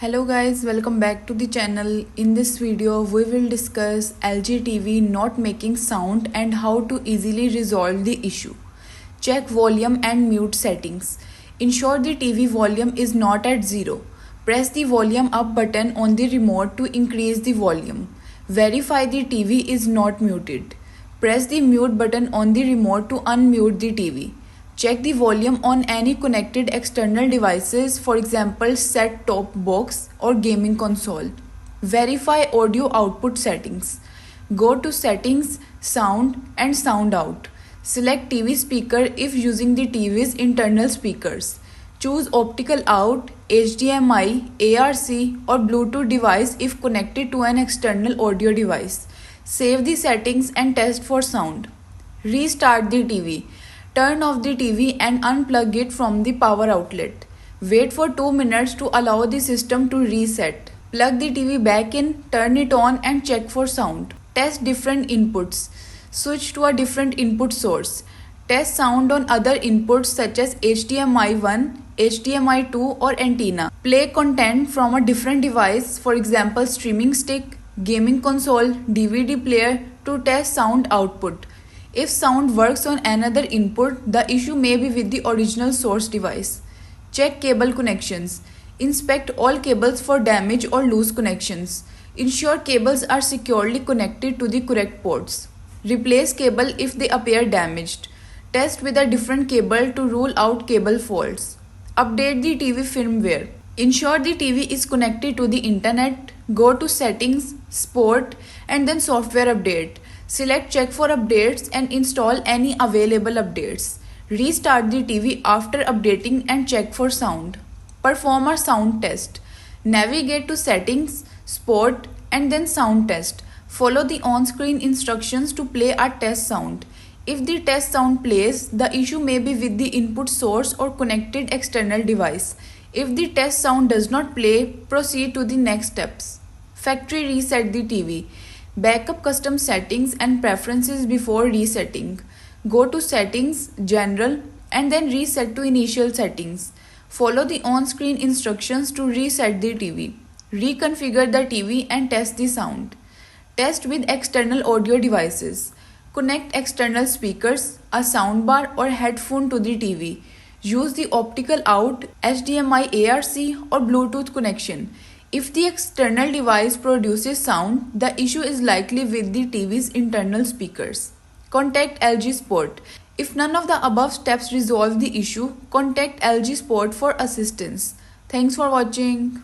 Hello guys, welcome back to the channel. In this video, we will discuss LG TV not making sound and how to easily resolve the issue. Check volume and mute settings. Ensure the TV volume is not at zero. Press the volume up button on the remote to increase the volume. Verify the TV is not muted. Press the mute button on the remote to unmute the TV. Check the volume on any connected external devices, for example set-top box or gaming console. Verify audio output settings. Go to Settings, Sound and Sound Out. Select TV speaker if using the TV's internal speakers. Choose optical out, HDMI, ARC or Bluetooth device if connected to an external audio device. Save the settings and test for sound. Restart the TV. Turn off the TV and unplug it from the power outlet. Wait for 2 minutes to allow the system to reset. Plug the TV back in, turn it on and check for sound. Test different inputs. Switch to a different input source. Test sound on other inputs such as HDMI 1, HDMI 2 or antenna. Play content from a different device, for example streaming stick, gaming console, DVD player to test sound output. If sound works on another input, the issue may be with the original source device. Check cable connections. Inspect all cables for damage or loose connections. Ensure cables are securely connected to the correct ports. Replace cable if they appear damaged. Test with a different cable to rule out cable faults. Update the TV firmware. Ensure the TV is connected to the internet. Go to Settings, Sport and then Software Update. Select Check for updates and install any available updates. Restart the TV after updating and check for sound. Perform a sound test. Navigate to Settings, Sport and then Sound Test. Follow the on-screen instructions to play a test sound. If the test sound plays, the issue may be with the input source or connected external device. If the test sound does not play, proceed to the next steps. Factory reset the TV. Backup custom settings and preferences before resetting. Go to Settings, General and then reset to initial settings. Follow the on-screen instructions to reset the TV. Reconfigure the TV and test the sound. Test with external audio devices. Connect external speakers, a soundbar or headphone to the TV. Use the optical out, HDMI ARC or Bluetooth connection. If the external device produces sound, the issue is likely with the TV's internal speakers. Contact LG Sport. If none of the above steps resolve the issue, contact LG Sport for assistance. Thanks for watching.